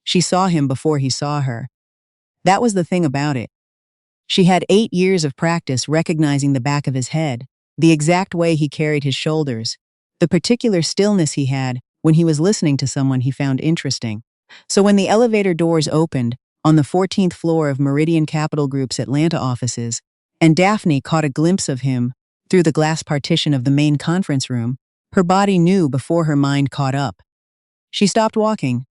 She saw him before he saw her. That was the thing about it. She had 8 years of practice recognizing the back of his head, the exact way he carried his shoulders, the particular stillness he had when he was listening to someone he found interesting. So when the elevator doors opened on the 14th floor of Meridian Capital Group's Atlanta offices, and Daphne caught a glimpse of him through the glass partition of the main conference room, her body knew before her mind caught up. She stopped walking.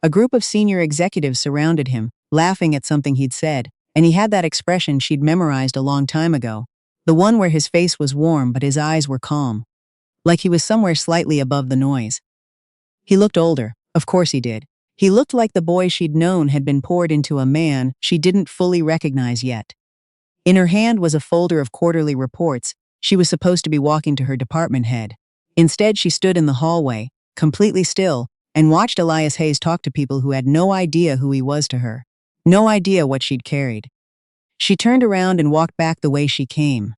A group of senior executives surrounded him, laughing at something he'd said, and he had that expression she'd memorized a long time ago, the one where his face was warm but his eyes were calm, like he was somewhere slightly above the noise. He looked older, of course he did. He looked like the boy she'd known had been poured into a man she didn't fully recognize yet. In her hand was a folder of quarterly reports. She was supposed to be walking to her department head. Instead, she stood in the hallway, completely still, and watched Elias Hayes talk to people who had no idea who he was to her, no idea what she'd carried. She turned around and walked back the way she came.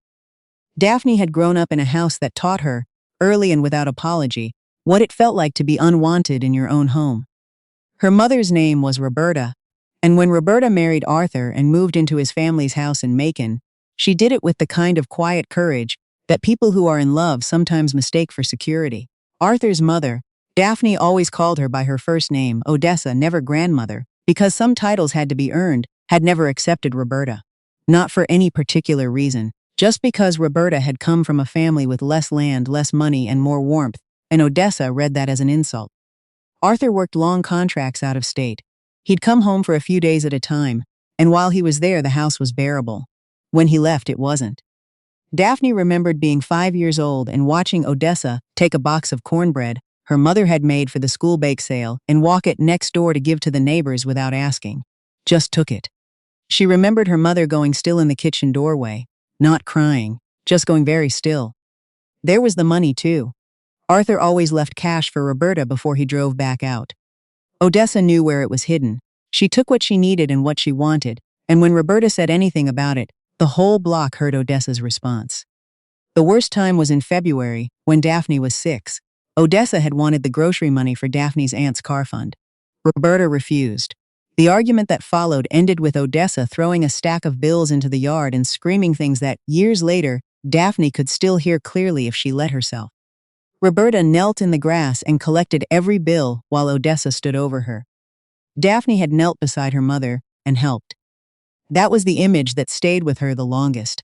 Daphne had grown up in a house that taught her, early and without apology, what it felt like to be unwanted in your own home. Her mother's name was Roberta, and when Roberta married Arthur and moved into his family's house in Macon, she did it with the kind of quiet courage that people who are in love sometimes mistake for security. Arthur's mother, Daphne, always called her by her first name, Odessa, never grandmother, because some titles had to be earned, had never accepted Roberta. Not for any particular reason, just because Roberta had come from a family with less land, less money, and more warmth, and Odessa read that as an insult. Arthur worked long contracts out of state. He'd come home for a few days at a time, and while he was there the house was bearable. When he left it wasn't. Daphne remembered being 5 years old and watching Odessa take a box of cornbread her mother had made for the school bake sale and walk it next door to give to the neighbors without asking. Just took it. She remembered her mother going still in the kitchen doorway, not crying, just going very still. There was the money too. Arthur always left cash for Roberta before he drove back out. Odessa knew where it was hidden. She took what she needed and what she wanted, and when Roberta said anything about it, the whole block heard Odessa's response. The worst time was in February, when Daphne was 6. Odessa had wanted the grocery money for Daphne's aunt's car fund. Roberta refused. The argument that followed ended with Odessa throwing a stack of bills into the yard and screaming things that, years later, Daphne could still hear clearly if she let herself. Roberta knelt in the grass and collected every bill while Odessa stood over her. Daphne had knelt beside her mother and helped. That was the image that stayed with her the longest.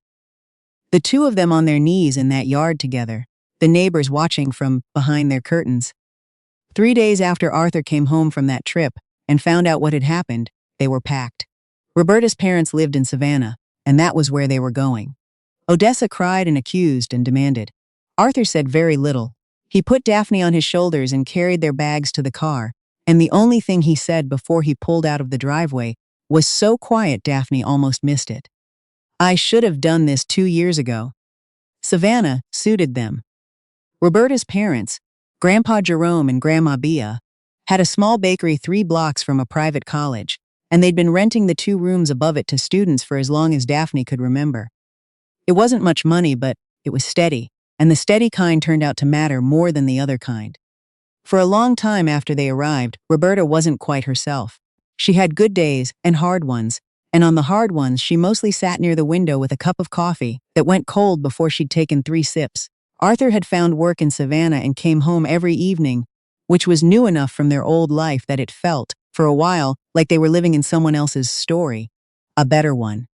The two of them on their knees in that yard together, the neighbors watching from behind their curtains. 3 days after Arthur came home from that trip and found out what had happened, they were packed. Roberta's parents lived in Savannah, and that was where they were going. Odessa cried and accused and demanded. Arthur said very little. He put Daphne on his shoulders and carried their bags to the car, and the only thing he said before he pulled out of the driveway was so quiet Daphne almost missed it. I should have done this 2 years ago. Savannah suited them. Roberta's parents, Grandpa Jerome and Grandma Bea, had a small bakery 3 blocks from a private college, and they'd been renting the 2 rooms above it to students for as long as Daphne could remember. It wasn't much money, but it was steady, and the steady kind turned out to matter more than the other kind. For a long time after they arrived, Roberta wasn't quite herself. She had good days and hard ones, and on the hard ones she mostly sat near the window with a cup of coffee that went cold before she'd taken 3 sips. Arthur had found work in Savannah and came home every evening, which was new enough from their old life that it felt, for a while, like they were living in someone else's story, a better one.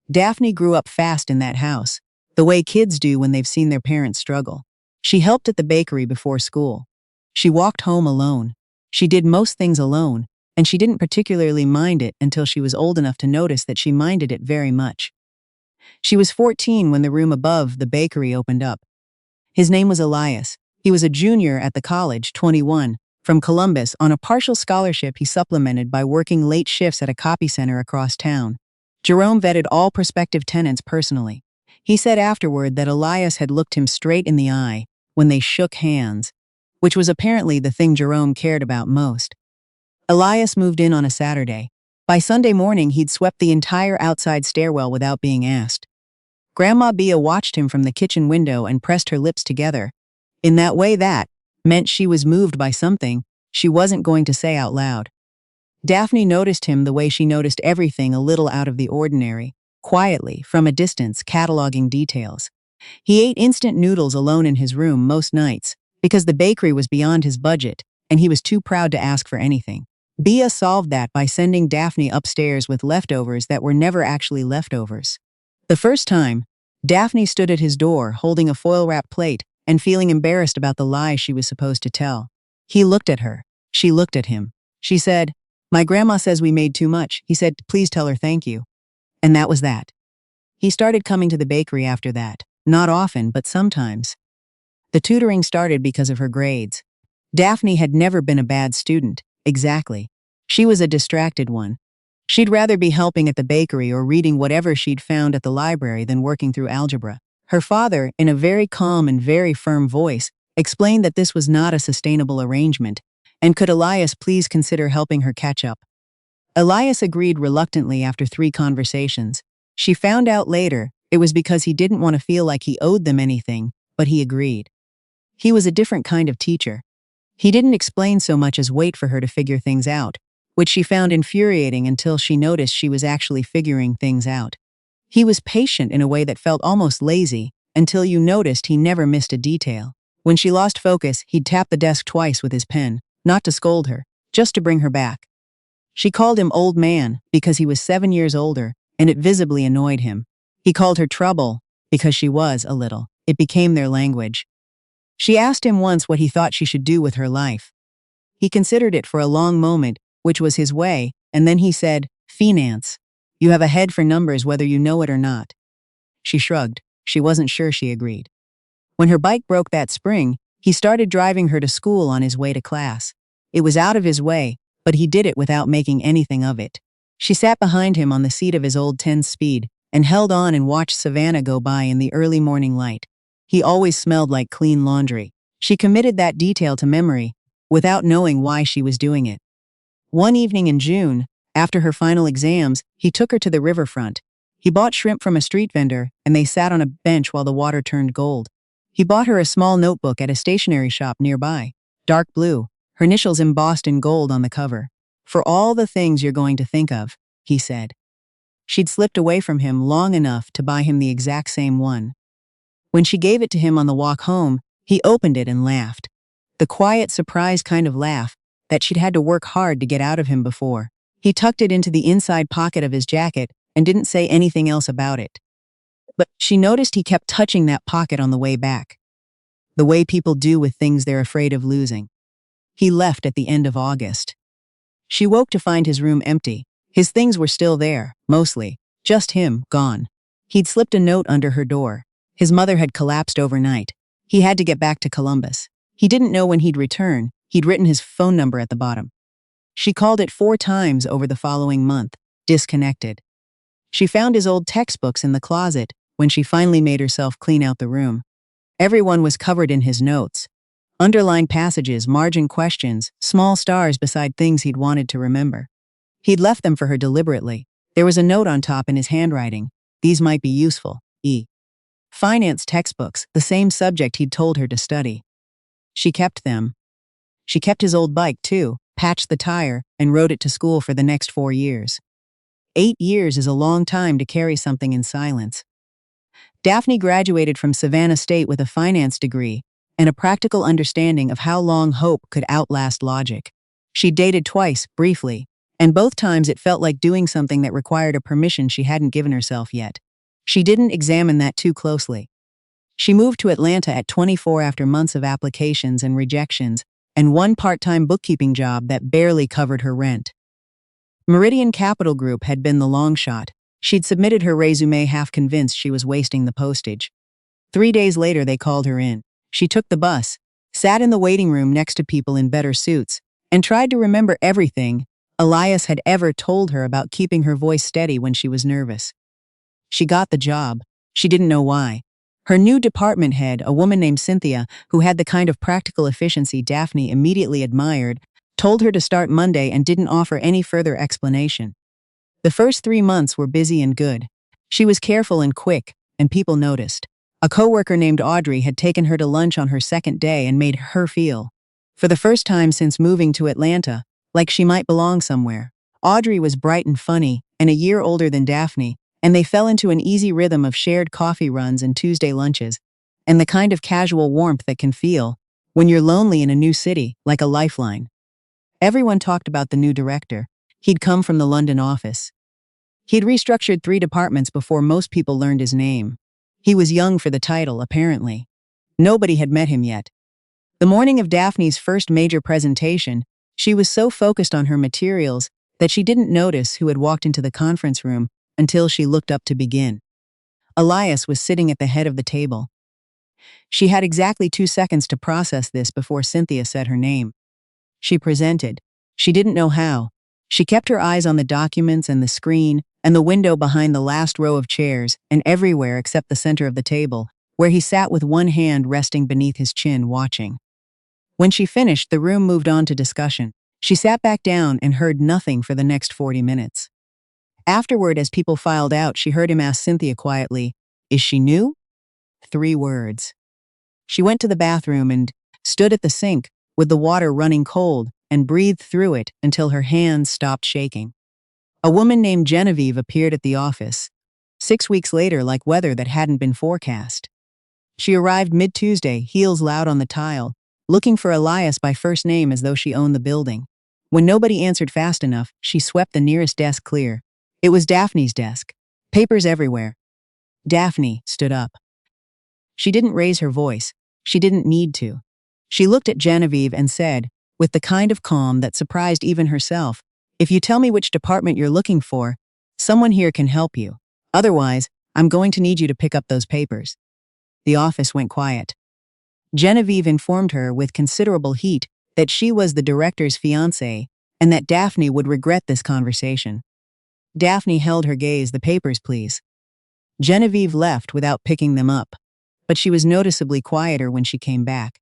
Daphne grew up fast in that house, the way kids do when they've seen their parents struggle. She helped at the bakery before school. She walked home alone. She did most things alone, and she didn't particularly mind it until she was old enough to notice that she minded it very much. She was 14 when the room above the bakery opened up. His name was Elias. He was a junior at the college, 21, from Columbus. On a partial scholarship he supplemented by working late shifts at a copy center across town. Jerome vetted all prospective tenants personally. He said afterward that Elias had looked him straight in the eye when they shook hands, which was apparently the thing Jerome cared about most. Elias moved in on a Saturday. By Sunday morning he'd swept the entire outside stairwell without being asked. Grandma Bea watched him from the kitchen window and pressed her lips together, in that way that meant she was moved by something she wasn't going to say out loud. Daphne noticed him the way she noticed everything a little out of the ordinary, quietly, from a distance, cataloging details. He ate instant noodles alone in his room most nights, because the bakery was beyond his budget, and he was too proud to ask for anything. Bia solved that by sending Daphne upstairs with leftovers that were never actually leftovers. The first time, Daphne stood at his door holding a foil-wrapped plate and feeling embarrassed about the lie she was supposed to tell. He looked at her. She looked at him. She said, "My grandma says we made too much." He said, "Please tell her thank you." And that was that. He started coming to the bakery after that. Not often, but sometimes. The tutoring started because of her grades. Daphne had never been a bad student, exactly. She was a distracted one. She'd rather be helping at the bakery or reading whatever she'd found at the library than working through algebra. Her father, in a very calm and very firm voice, explained that this was not a sustainable arrangement, and could Elias please consider helping her catch up. Elias agreed reluctantly after 3 conversations. She found out later it was because he didn't want to feel like he owed them anything, but he agreed. He was a different kind of teacher. He didn't explain so much as wait for her to figure things out, which she found infuriating until she noticed she was actually figuring things out. He was patient in a way that felt almost lazy, until you noticed he never missed a detail. When she lost focus, he'd tap the desk twice with his pen, not to scold her, just to bring her back. She called him old man because he was 7 years older, and it visibly annoyed him. He called her trouble because she was a little. It became their language. She asked him once what he thought she should do with her life. He considered it for a long moment, which was his way, and then he said, "Finance. You have a head for numbers whether you know it or not." She shrugged. She wasn't sure she agreed. When her bike broke that spring, he started driving her to school on his way to class. It was out of his way, but he did it without making anything of it. She sat behind him on the seat of his old 10-speed and held on and watched Savannah go by in the early morning light. He always smelled like clean laundry. She committed that detail to memory, without knowing why she was doing it. One evening in June, after her final exams, he took her to the riverfront. He bought shrimp from a street vendor, and they sat on a bench while the water turned gold. He bought her a small notebook at a stationery shop nearby, dark blue, her initials embossed in gold on the cover. "For all the things you're going to think of," he said. She'd slipped away from him long enough to buy him the exact same one. When she gave it to him on the walk home, he opened it and laughed. The quiet, surprised kind of laugh that she'd had to work hard to get out of him before. He tucked it into the inside pocket of his jacket and didn't say anything else about it. But she noticed he kept touching that pocket on the way back. The way people do with things they're afraid of losing. He left at the end of August. She woke to find his room empty. His things were still there, mostly. Just him, gone. He'd slipped a note under her door. His mother had collapsed overnight. He had to get back to Columbus. He didn't know when he'd return. He'd written his phone number at the bottom. She called it 4 times over the following month, disconnected. She found his old textbooks in the closet when she finally made herself clean out the room. Everyone was covered in his notes. Underlined passages, margin questions, small stars beside things he'd wanted to remember. He'd left them for her deliberately. There was a note on top in his handwriting. These might be useful. Finance textbooks, the same subject he'd told her to study. She kept them. She kept his old bike, too, patched the tire, and rode it to school for the next 4 years. 8 years is a long time to carry something in silence. Daphne graduated from Savannah State with a finance degree and a practical understanding of how long hope could outlast logic. She dated twice, briefly, and both times it felt like doing something that required a permission she hadn't given herself yet. She didn't examine that too closely. She moved to Atlanta at 24 after months of applications and rejections, and one part-time bookkeeping job that barely covered her rent. Meridian Capital Group had been the long shot. She'd submitted her resume half convinced she was wasting the postage. 3 days later they called her in. She took the bus, sat in the waiting room next to people in better suits, and tried to remember everything Elias had ever told her about keeping her voice steady when she was nervous. She got the job. She didn't know why. Her new department head, a woman named Cynthia, who had the kind of practical efficiency Daphne immediately admired, told her to start Monday and didn't offer any further explanation. The first 3 months were busy and good. She was careful and quick, and people noticed. A coworker named Audrey had taken her to lunch on her second day and made her feel. For the first time since moving to Atlanta, like she might belong somewhere. Audrey was bright and funny, and a year older than Daphne, and they fell into an easy rhythm of shared coffee runs and Tuesday lunches, and the kind of casual warmth that can feel, when you're lonely in a new city, like a lifeline. Everyone talked about the new director. He'd come from the London office. He'd restructured 3 departments before most people learned his name. He was young for the title, apparently. Nobody had met him yet. The morning of Daphne's first major presentation, she was so focused on her materials that she didn't notice who had walked into the conference room until she looked up to begin. Elias was sitting at the head of the table. She had exactly 2 seconds to process this before Cynthia said her name. She presented. She didn't know how. She kept her eyes on the documents and the screen and the window behind the last row of chairs and everywhere except the center of the table, where he sat with one hand resting beneath his chin watching. When she finished, the room moved on to discussion. She sat back down and heard nothing for the next 40 minutes. Afterward, as people filed out, she heard him ask Cynthia quietly, "Is she new?" 3 words. She went to the bathroom and stood at the sink with the water running cold and breathed through it until her hands stopped shaking. A woman named Genevieve appeared at the office, 6 weeks later like weather that hadn't been forecast. She arrived mid-Tuesday, heels loud on the tile, looking for Elias by first name as though she owned the building. When nobody answered fast enough, she swept the nearest desk clear. It was Daphne's desk. Papers everywhere. Daphne stood up. She didn't raise her voice. She didn't need to. She looked at Genevieve and said, with the kind of calm that surprised even herself, "If you tell me which department you're looking for, someone here can help you. Otherwise, I'm going to need you to pick up those papers." The office went quiet. Genevieve informed her with considerable heat that she was the director's fiancée and that Daphne would regret this conversation. Daphne held her gaze. "The papers, please." Genevieve left without picking them up, but she was noticeably quieter when she came back.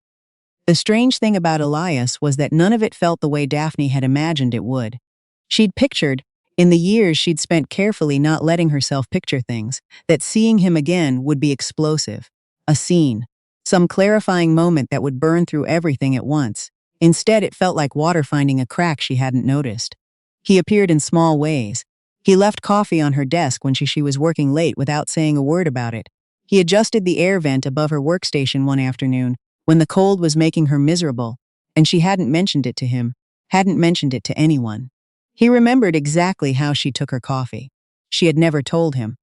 The strange thing about Elias was that none of it felt the way Daphne had imagined it would. She'd pictured, in the years she'd spent carefully not letting herself picture things, that seeing him again would be explosive. A scene. Some clarifying moment that would burn through everything at once. Instead, it felt like water finding a crack she hadn't noticed. He appeared in small ways. He left coffee on her desk when she was working late without saying a word about it. He adjusted the air vent above her workstation one afternoon when the cold was making her miserable, and she hadn't mentioned it to him, hadn't mentioned it to anyone. He remembered exactly how she took her coffee. She had never told him.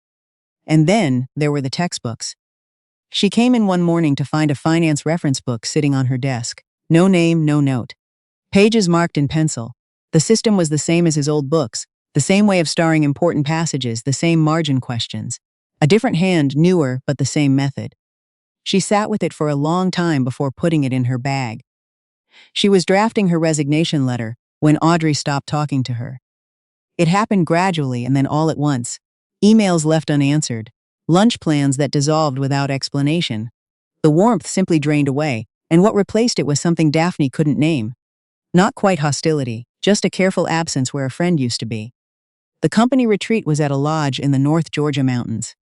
And then there were the textbooks. She came in one morning to find a finance reference book sitting on her desk. No name, no note. Pages marked in pencil. The system was the same as his old books, the same way of starring important passages, the same margin questions. A different hand, newer, but the same method. She sat with it for a long time before putting it in her bag. She was drafting her resignation letter when Audrey stopped talking to her. It happened gradually and then all at once. Emails left unanswered. Lunch plans that dissolved without explanation. The warmth simply drained away, and what replaced it was something Daphne couldn't name. Not quite hostility, just a careful absence where a friend used to be. The company retreat was at a lodge in the North Georgia mountains.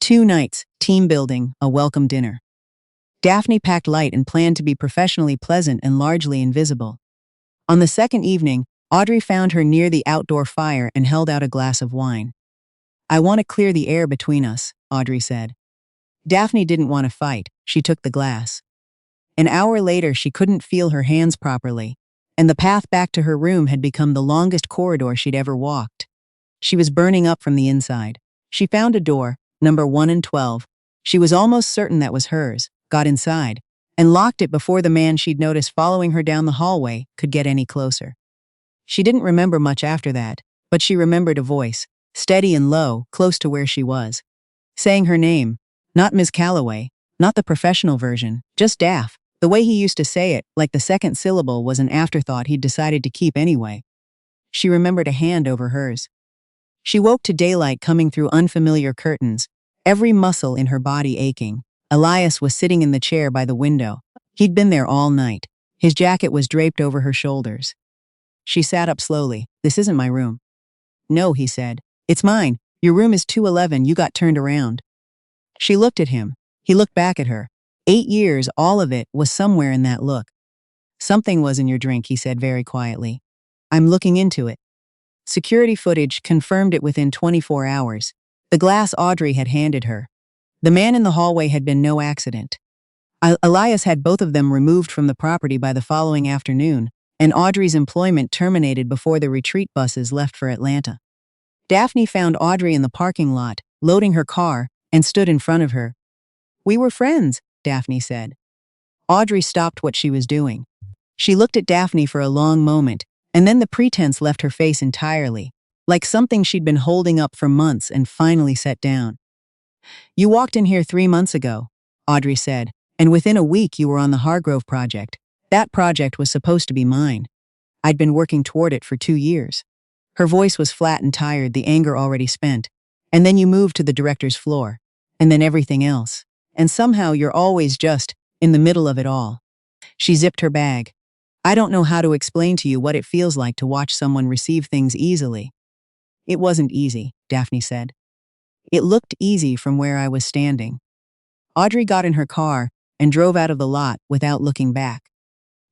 2 nights, team building, a welcome dinner. Daphne packed light and planned to be professionally pleasant and largely invisible. On the second evening, Audrey found her near the outdoor fire and held out a glass of wine. "I want to clear the air between us," Audrey said. Daphne didn't want to fight. She took the glass. An hour later, she couldn't feel her hands properly, and the path back to her room had become the longest corridor she'd ever walked. She was burning up from the inside. She found a door, number 1 and 12. She was almost certain that was hers, got inside, and locked it before the man she'd noticed following her down the hallway could get any closer. She didn't remember much after that, but she remembered a voice, steady and low, close to where she was, saying her name, not Ms. Calloway, not the professional version, just Daph, the way he used to say it, like the second syllable was an afterthought he'd decided to keep anyway. She remembered a hand over hers. She woke to daylight coming through unfamiliar curtains, every muscle in her body aching. Elias was sitting in the chair by the window. He'd been there all night. His jacket was draped over her shoulders. She sat up slowly. "This isn't my room." "No," he said. "It's mine. Your room is 211. You got turned around." She looked at him. He looked back at her. 8 years, all of it, was somewhere in that look. "Something was in your drink," he said very quietly. I'm looking into it. Security footage confirmed it within 24 hours. The glass Audrey had handed her. The man in the hallway had been no accident. Elias had both of them removed from the property by the following afternoon, and Audrey's employment terminated before the retreat buses left for Atlanta. Daphne found Audrey in the parking lot, loading her car, and stood in front of her. "We were friends," Daphne said. Audrey stopped what she was doing. She looked at Daphne for a long moment, and then the pretense left her face entirely, like something she'd been holding up for months and finally set down. "You walked in here 3 months ago," Audrey said, "and within a week you were on the Hargrove project. That project was supposed to be mine. I'd been working toward it for 2 years." Her voice was flat and tired, the anger already spent. "And then you moved to the director's floor. And then everything else. And somehow you're always just in the middle of it all." She zipped her bag. "I don't know how to explain to you what it feels like to watch someone receive things easily." "It wasn't easy," Daphne said. "It looked easy from where I was standing." Audrey got in her car and drove out of the lot without looking back.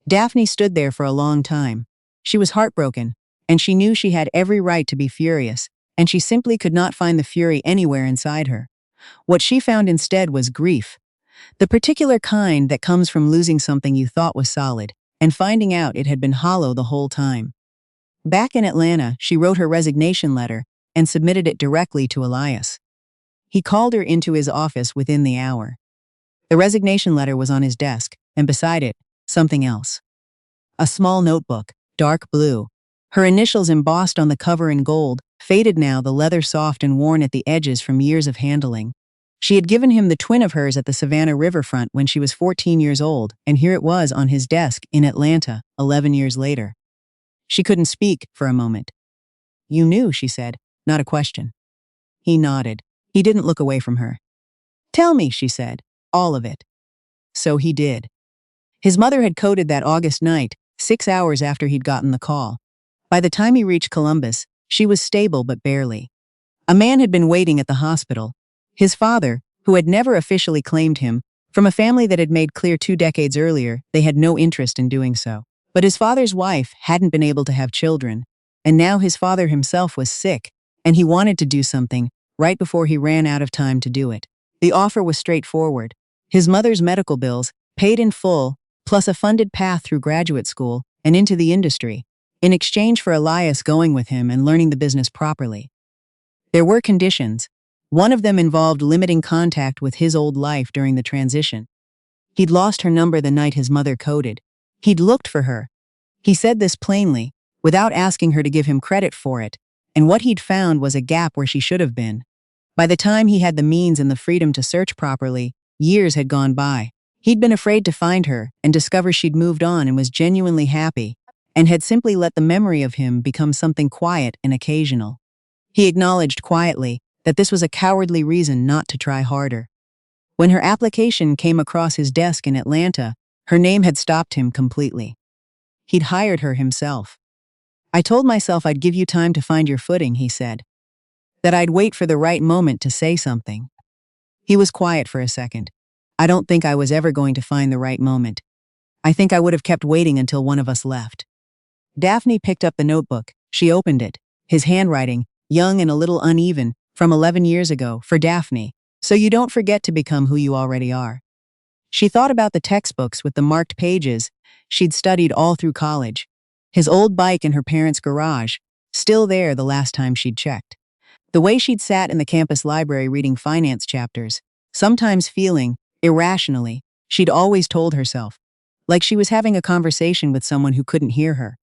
Daphne stood there for a long time. She was heartbroken, and she knew she had every right to be furious, and she simply could not find the fury anywhere inside her. What she found instead was grief, the particular kind that comes from losing something you thought was solid and finding out it had been hollow the whole time. Back in Atlanta, she wrote her resignation letter and submitted it directly to Elias. He called her into his office within the hour. The resignation letter was on his desk, and beside it, something else. A small notebook, dark blue. Her initials embossed on the cover in gold, faded now, the leather soft and worn at the edges from years of handling. She had given him the twin of hers at the Savannah riverfront when she was 14 years old, and here it was on his desk in Atlanta, 11 years later. She couldn't speak for a moment. "You knew," she said, not a question. He nodded. He didn't look away from her. "Tell me," she said, "all of it." So he did. His mother had coded that August night, 6 hours after he'd gotten the call. By the time he reached Columbus, she was stable but barely. A man had been waiting at the hospital. His father, who had never officially claimed him, from a family that had made clear 2 decades earlier they had no interest in doing so. But his father's wife hadn't been able to have children, and now his father himself was sick, and he wanted to do something right before he ran out of time to do it. The offer was straightforward. His mother's medical bills, paid in full, plus a funded path through graduate school and into the industry, in exchange for Elias going with him and learning the business properly. There were conditions. One of them involved limiting contact with his old life during the transition. He'd lost her number the night his mother coded. He'd looked for her. He said this plainly, without asking her to give him credit for it, and what he'd found was a gap where she should have been. By the time he had the means and the freedom to search properly, years had gone by. He'd been afraid to find her and discover she'd moved on and was genuinely happy, and had simply let the memory of him become something quiet and occasional. He acknowledged quietly that this was a cowardly reason not to try harder. When her application came across his desk in Atlanta, her name had stopped him completely. He'd hired her himself. "I told myself I'd give you time to find your footing," he said. "That I'd wait for the right moment to say something." He was quiet for a second. "I don't think I was ever going to find the right moment. I think I would have kept waiting until one of us left." Daphne picked up the notebook. She opened it. His handwriting, young and a little uneven, from 11 years ago, for Daphne, "So you don't forget to become who you already are." She thought about the textbooks with the marked pages she'd studied all through college. His old bike in her parents' garage, still there the last time she'd checked. The way she'd sat in the campus library reading finance chapters, sometimes feeling, irrationally, she'd always told herself, like she was having a conversation with someone who couldn't hear her.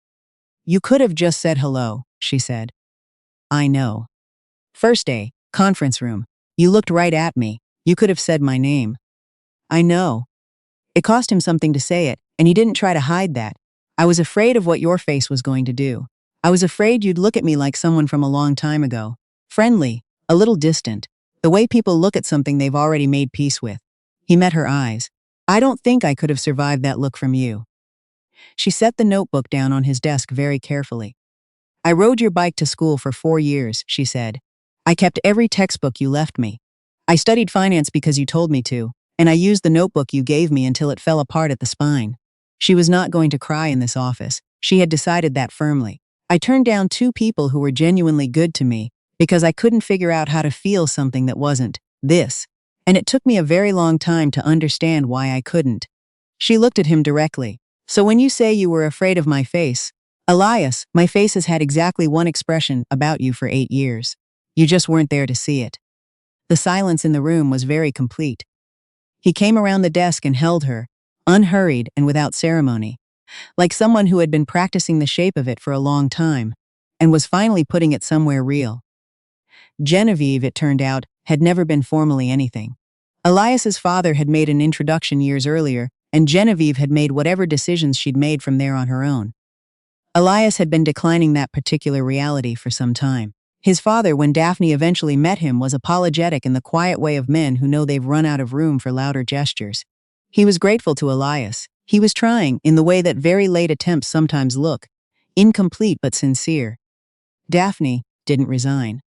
"You could have just said hello," she said. "I know. First day, conference room. You looked right at me. You could have said my name." "I know." It cost him something to say it, and he didn't try to hide that. "I was afraid of what your face was going to do. I was afraid you'd look at me like someone from a long time ago. Friendly, a little distant, the way people look at something they've already made peace with." He met her eyes. "I don't think I could have survived that look from you." She set the notebook down on his desk very carefully. "I rode your bike to school for 4 years," she said. "I kept every textbook you left me. I studied finance because you told me to, and I used the notebook you gave me until it fell apart at the spine." She was not going to cry in this office. She had decided that firmly. I turned down two people who were genuinely good to me because I couldn't figure out how to feel something that wasn't this. And it took me a very long time to understand why I couldn't. She looked at him directly. So when you say you were afraid of my face, Elias, my face has had exactly one expression about you for 8 years. You just weren't there to see it. The silence in the room was very complete. He came around the desk and held her, unhurried and without ceremony, like someone who had been practicing the shape of it for a long time, and was finally putting it somewhere real. Genevieve, it turned out, had never been formally anything. Elias's father had made an introduction years earlier, and Genevieve had made whatever decisions she'd made from there on her own. Elias had been declining that particular reality for some time. His father, when Daphne eventually met him, was apologetic in the quiet way of men who know they've run out of room for louder gestures. He was grateful to Elias. He was trying, in the way that very late attempts sometimes look, incomplete but sincere. Daphne didn't resign.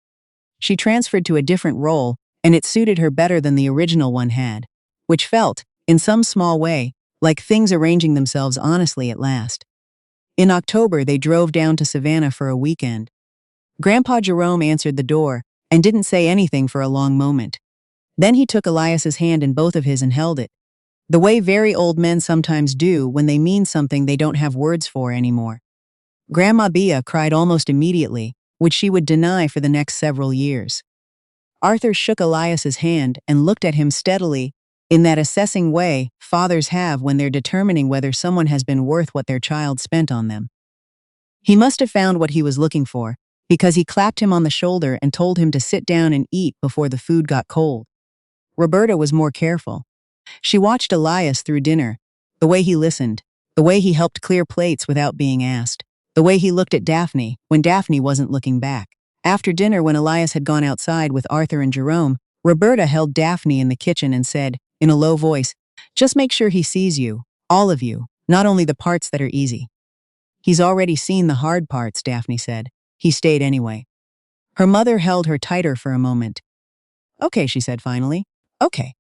She transferred to a different role, and it suited her better than the original one had, which felt, in some small way, like things arranging themselves honestly at last. In October, they drove down to Savannah for a weekend. Grandpa Jerome answered the door and didn't say anything for a long moment. Then he took Elias's hand in both of his and held it, the way very old men sometimes do when they mean something they don't have words for anymore. Grandma Bea cried almost immediately, which she would deny for the next several years. Arthur shook Elias's hand and looked at him steadily, in that assessing way fathers have when they're determining whether someone has been worth what their child spent on them. He must have found what he was looking for, because he clapped him on the shoulder and told him to sit down and eat before the food got cold. Roberta was more careful. She watched Elias through dinner, the way he listened, the way he helped clear plates without being asked, the way he looked at Daphne when Daphne wasn't looking back. After dinner, when Elias had gone outside with Arthur and Jerome, Roberta held Daphne in the kitchen and said, in a low voice, "Just make sure he sees you, all of you, not only the parts that are easy." "He's already seen the hard parts," Daphne said. He stayed anyway. Her mother held her tighter for a moment. "Okay," she said finally. "Okay."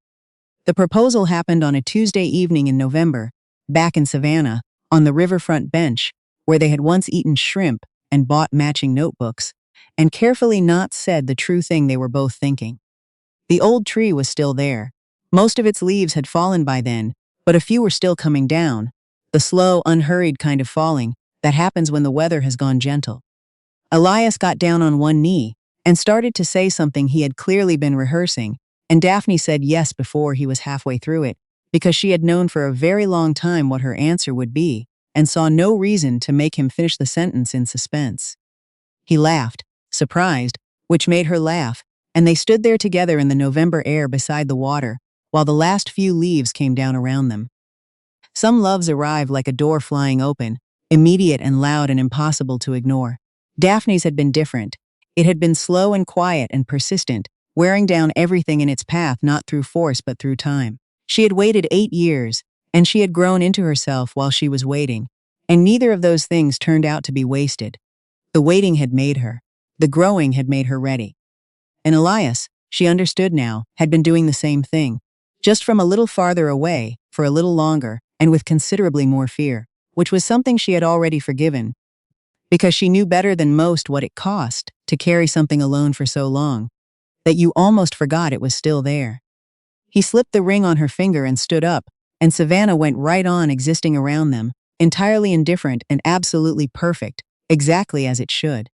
The proposal happened on a Tuesday evening in November, back in Savannah, on the riverfront bench, where they had once eaten shrimp and bought matching notebooks, and carefully not said the true thing they were both thinking. The old tree was still there. Most of its leaves had fallen by then, but a few were still coming down, the slow, unhurried kind of falling that happens when the weather has gone gentle. Elias got down on one knee and started to say something he had clearly been rehearsing, and Daphne said yes before he was halfway through it, because she had known for a very long time what her answer would be, and saw no reason to make him finish the sentence in suspense. He laughed, surprised, which made her laugh, and they stood there together in the November air beside the water, while the last few leaves came down around them. Some loves arrive like a door flying open, immediate and loud and impossible to ignore. Daphne's had been different. It had been slow and quiet and persistent, wearing down everything in its path not through force but through time. She had waited 8 years, and she had grown into herself while she was waiting, and neither of those things turned out to be wasted. The waiting had made her. The growing had made her ready. And Elias, she understood now, had been doing the same thing, just from a little farther away, for a little longer, and with considerably more fear, which was something she had already forgiven, because she knew better than most what it cost to carry something alone for so long, that you almost forgot it was still there. He slipped the ring on her finger and stood up, and Savannah went right on existing around them, entirely indifferent and absolutely perfect, exactly as it should.